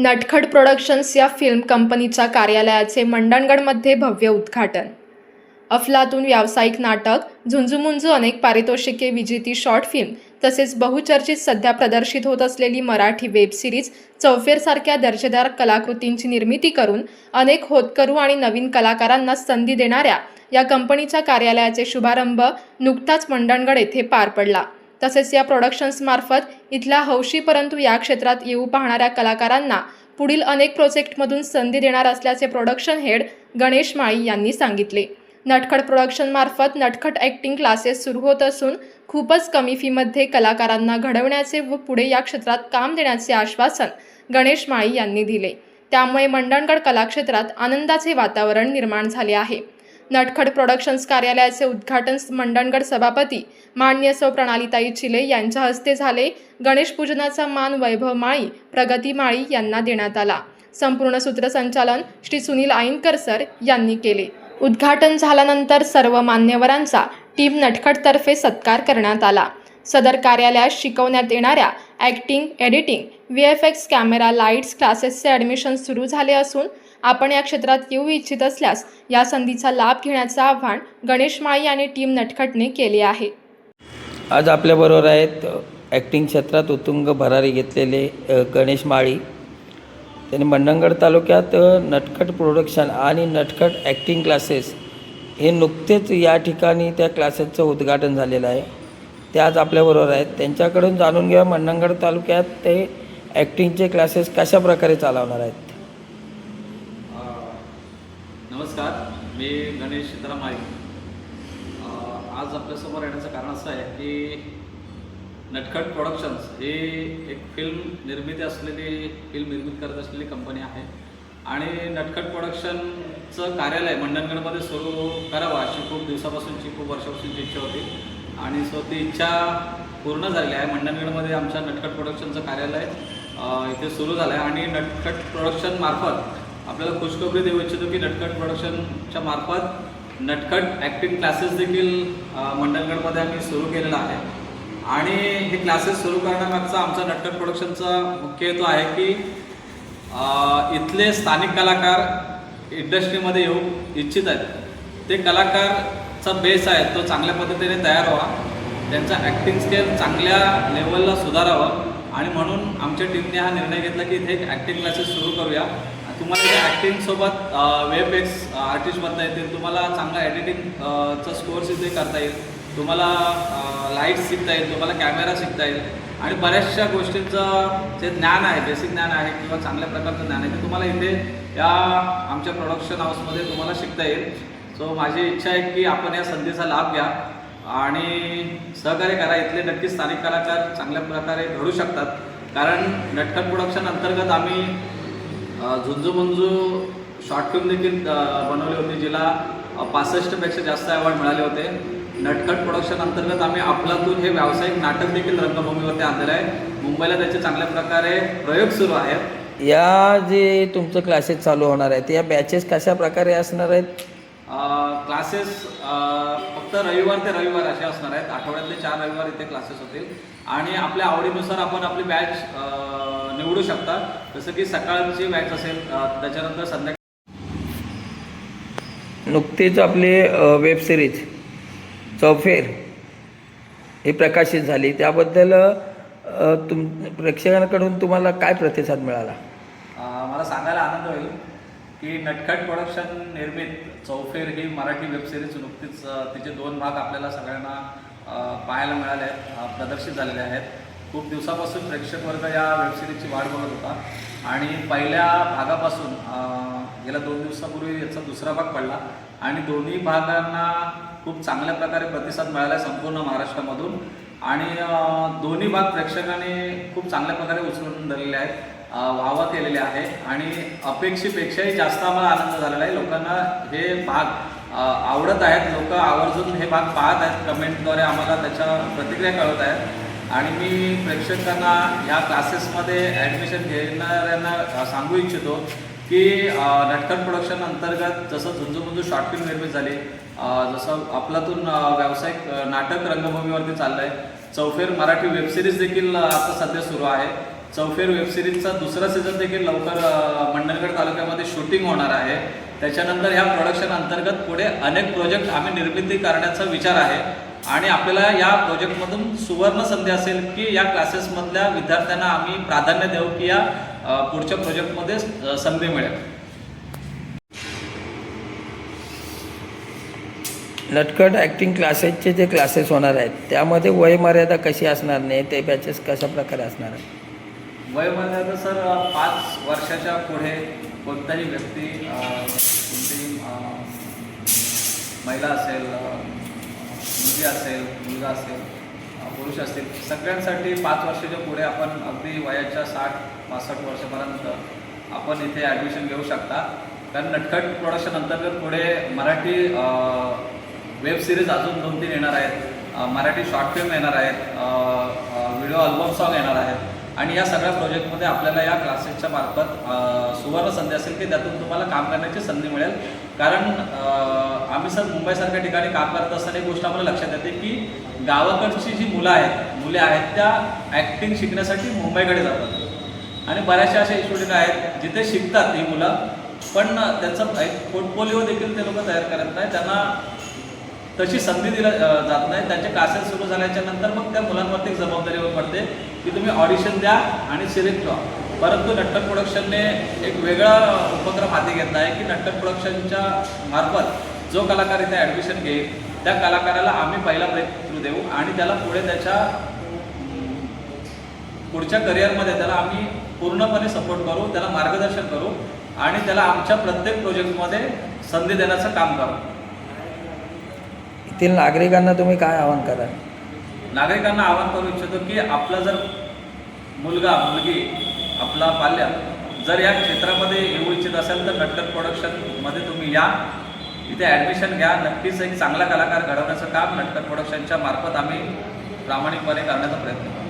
नटखट प्रोडक्शन्स या फिल्म कंपनीच्या कार्यालयाचे मंडणगडमध्ये भव्य उद्घाटन. अफलातून व्यावसायिक नाटक, झुंजूमुंजू अनेक पारितोषिके विजेती शॉर्ट फिल्म तसेच बहुचर्चित सध्या प्रदर्शित होत असलेली मराठी वेब सिरीज चौफेरसारख्या दर्जेदार कलाकृतींची निर्मिती करून अनेक होतकरू आणि नवीन कलाकारांना संधी देणाऱ्या या कंपनीच्या कार्यालयाचे शुभारंभ नुकताच मंडणगड येथे पार पडला. तसेच या प्रोडक्शन्समार्फत इथल्या हौशी परंतु या क्षेत्रात येऊ पाहणाऱ्या कलाकारांना पुढील अनेक प्रोजेक्टमधून संधी देणार असल्याचे प्रोडक्शन हेड गणेश माळी यांनी सांगितले. नटखट प्रोडक्शनमार्फत नटखट ॲक्टिंग क्लासेस सुरू होत असून खूपच कमी फीमध्ये कलाकारांना घडवण्याचे व पुढे या क्षेत्रात काम देण्याचे आश्वासन गणेश माळी यांनी दिले. त्यामुळे मंडणगड कलाक्षेत्रात आनंदाचे वातावरण निर्माण झाले आहे. नटखट प्रोडक्शन्स कार्यालयाचे उद्घाटन मंडणगड सभापती माननीय सौ प्रणालीताई चिले यांच्या हस्ते झाले. गणेश पूजनाचा मान वैभव माळी, प्रगती माळी यांना देण्यात आला. संपूर्ण सूत्रसंचालन श्री सुनील आईनकर सर यांनी केले. उद्घाटन झाल्यानंतर सर्व मान्यवरांचा टीम नटखटतर्फे सत्कार करण्यात आला. सदर कार्यालयात शिकवण्यात येणाऱ्या acting, editing, VFX, camera, lights क्लासेसचे ॲडमिशन सुरू झाले असून आपण या क्षेत्रात येऊ इच्छित असल्यास या संधीचा लाभ घेण्याचे आवाहन गणेश माळी आणि टीम नटखटने केले आहे. आज आपल्याबरोबर आहेत ॲक्टिंग क्षेत्रात उत्तुंग भरारी घेतलेले गणेश माळी. त्यांनी मंडणगड तालुक्यात नटखट प्रोडक्शन आणि नटखट ॲक्टिंग क्लासेस हे नुकतेच या ठिकाणी त्या क्लासेसचं उद्घाटन झालेलं आहे. ते आज आपल्याबरोबर आहेत. त्यांच्याकडून जाणून घ्या मंडणगड तालुक्यात ते ॲक्टिंगचे क्लासेस कशा प्रकारे चालवणार आहेत. नमस्कार, मी गणेश सीताराम माळी. आज आपल्यासमोर येण्याचं कारण असं आहे की नटखट प्रोडक्शन्स ही एक फिल्म निर्मिती करत असलेली कंपनी आहे आणि नटखट प्रोडक्शनचं कार्यालय मंडणगडमध्ये सुरू करावं अशी खूप वर्षापासूनची इच्छा होती आणि ती इच्छा पूर्ण झालेली आहे. मंडणगडमध्ये आमच्या नटखट प्रोडक्शनचं कार्यालय इथे सुरू झालं आहे आणि नटखट प्रोडक्शनमार्फत आपल्याला खुशखबरी देऊ इच्छितो की नटखट प्रोडक्शनच्या मार्फत नटखट ॲक्टिंग क्लासेस देखील मंडणगडमध्ये आम्ही सुरू केलेला आहे आणि हे क्लासेस सुरू करण्यामागचा आमचा नटखट प्रोडक्शनचा मुख्य हेतू आहे की इथले स्थानिक कलाकार इंडस्ट्रीमध्ये येऊ इच्छित आहेत. ते कलाकारचा बेस आहे तो चांगल्या पद्धतीने तयार व्हावा, त्यांचा ॲक्टिंग स्किल चांगल्या लेवलला सुधारावं आणि म्हणून आमच्या टीमने हा निर्णय घेतला की इथे एक ॲक्टिंग क्लासेस सुरू करूया. तुम्हाला इथे ॲक्टिंगसोबत VFX आर्टिस्ट बनता येतील, तुम्हाला चांगला एडिटिंगचा कोर्स इथे करता येईल, तुम्हाला लाईट्स शिकता येईल, तुम्हाला कॅमेरा शिकता येईल आणि बऱ्याचशा गोष्टींचं जे ज्ञान आहे, बेसिक ज्ञान आहे किंवा चांगल्या प्रकारचं ज्ञान आहे ते तुम्हाला इथे या आमच्या प्रोडक्शन हाऊसमध्ये तुम्हाला शिकता येईल. सो माझी इच्छा आहे की आपण या संधीचा लाभ घ्या आणि सहकार्य करा. इथले नक्कीच स्थानिक कलाकार चांगल्या प्रकारे घडू शकतात कारण नटखट प्रोडक्शन अंतर्गत आम्ही झुंजूमुंजू शॉर्ट फिल्म देखील बनवली होती जिला 65पेक्षा जास्त अवॉर्ड मिळाले होते. नटखट प्रोडक्शन अंतर्गत आम्ही अफलातून हे व्यावसायिक नाटक देखील रंगभूमीवरती आणलेलं आहे. मुंबईला त्याचे चांगल्या प्रकारे प्रयोग सुरू आहेत. या जे तुमचं क्लासेस चालू होणार आहेत या बॅचेस कशा प्रकारे असणार आहेत. क्लासेस फक्त रविवार ते रविवार असे असणार आहेत. आठवड्यातले 4 रविवार इथे क्लासेस होतील आणि आपल्या आवडीनुसार आपण आपली बॅच निवडू शकता. जसं की सकाळची बॅच असेल, त्याच्यानंतर संध्याकाळी. नुकतेच आपले वेब सिरीज चौफेर ही प्रकाशित झाली, त्याबद्दल प्रेक्षकांकडून तुम्हाला काय प्रतिसाद मिळाला. मला सांगायला आनंद होईल की नटखट प्रोडक्शन निर्मित चौफेर ही मराठी वेबसिरीज नुकतीच तिचे 2 भाग आपल्याला सगळ्यांना पाहायला मिळाले आहेत, प्रदर्शित झालेले आहेत. खूप दिवसापासून प्रेक्षक वर्ग या वेबसिरीजची वाट बघत होता आणि पहिल्या भागापासून गेल्या 2 दिवसापूर्वी याचा दुसरा भाग पडला आणि दोन्ही भागांना खूप चांगल्या प्रकारे प्रतिसाद मिळाला आहे संपूर्ण महाराष्ट्रामधून आणि दोन्ही भाग प्रेक्षकांनी खूप चांगल्या प्रकारे उचलून धरलेले आहेत, वाहवा केलेले आहे आणि अपेक्षेपेक्षाही जास्त आम्हाला आनंद झालेला आहे. लोकांना हे भाग आवडत आहेत, लोक आवर्जून हे भाग पाहत आहेत, कमेंटद्वारे आम्हाला त्याच्या प्रतिक्रिया कळवत आहेत आणि मी प्रेक्षकांना ह्या क्लासेसमध्ये ॲडमिशन घेणाऱ्यांना सांगू इच्छितो की नटखट प्रोडक्शन अंतर्गत जसं झुंजूमुंजू शॉर्ट फिल्म निर्मित झाली, जसं अफलातून व्यावसायिक नाटक रंगभूमीवरती चाललं आहे, चौफेर मराठी वेबसिरीज देखील आता सध्या सुरू आहे. चौफेर वेबसिरीजचा दुसरा सीझन देखील लवकर मंडणगड तालुक्यामध्ये शूटिंग होणार आहे. त्याच्यानंतर ह्या प्रोडक्शन अंतर्गत पुढे अनेक प्रोजेक्ट आम्ही निर्मिती करण्याचा विचार आहे आणि आपल्याला या प्रोजेक्टमधून सुवर्ण संधी असेल की या क्लासेसमधल्या विद्यार्थ्यांना आम्ही प्राधान्य देऊ की या पुढच्या प्रोजेक्टमध्ये संधी मिळेल. नटखट ॲक्टिंग क्लासेसचे जे क्लासेस होणार आहेत त्यामध्ये वयमर्यादा कशी असणार नाही, ते बॅचेस कशा प्रकारे असणार आहे? वयोमर्यादा सर 5 वर्षाच्या पुढे कोणताही व्यक्ती कोणतीही महिला असेल, मुलगी असेल, मुलगा असेल, पुरुष असतील, सगळ्यांसाठी 5 वर्षाच्या पुढे आपण अगदी वयाच्या 60-65 वर्षापर्यंत आपण इथे ॲडमिशन घेऊ शकता. कारण नटखट प्रोडक्शन अंतर्गत पुढे मराठी वेब सिरीज अजून 2-3 येणार आहेत, मराठी शॉर्ट फिल्म येणार आहेत, व्हिडिओ अल्बम सॉन्ग येणार आहेत आणि या सगळ्या प्रोजेक्टमध्ये आपल्याला या क्लासेसच्या मार्फत सुवर्ण संधी असेल की त्यातून तुम्हाला काम करण्याची संधी मिळेल. कारण आम्ही सर मुंबईसारख्या ठिकाणी काम करत असताना एक गोष्ट आम्हाला लक्षात येते की गावाकडची जी मुले आहेत त्या ॲक्टिंग शिकण्यासाठी मुंबईकडे जातात आणि बऱ्याचशा अशा स्टुडंट आहेत जिथे शिकतात ही मुलं, पण त्यांचा एक पोर्टफोलिओ देखील ते लोक तयार करत नाही, त्यांना तशी संधी दिली जात नाही. त्यांचे क्लासेस सुरू झाल्याच्या नंतर मग त्या मुलांवरती एक जबाबदारी पडते की तुम्ही ऑडिशन द्या आणि सिलेक्ट व्हा. परंतु नटखट प्रोडक्शनने एक वेगळा उपक्रम हाती घेतला आहे की नटखट प्रोडक्शनच्या मार्फत जो कलाकार इथे ॲडमिशन घेईल त्या कलाकाराला आम्ही पहिला ब्रेक थ्रू देऊ आणि त्याला पुढे त्याच्या पुढच्या करिअरमध्ये त्याला आम्ही पूर्णपणे सपोर्ट करू, त्याला मार्गदर्शन करू आणि त्याला आमच्या प्रत्येक प्रोजेक्टमध्ये संधी देण्याचं काम करू. येथील नागरिकांना तुम्ही काय आवाहन कराल? नागरिकांना आवाहन करू इच्छितो की आपला जर मुलगा मुलगी आपला पाल्य जर या क्षेत्रामध्ये येऊ इच्छित असेल तर नटखट प्रोडक्शनमध्ये तुम्ही या, इथे ॲडमिशन घ्या. नक्कीच एक चांगला कलाकार घडवण्याचं काम नटखट प्रोडक्शनच्या मार्फत आम्ही प्रामाणिकपणे करण्याचा प्रयत्न करू.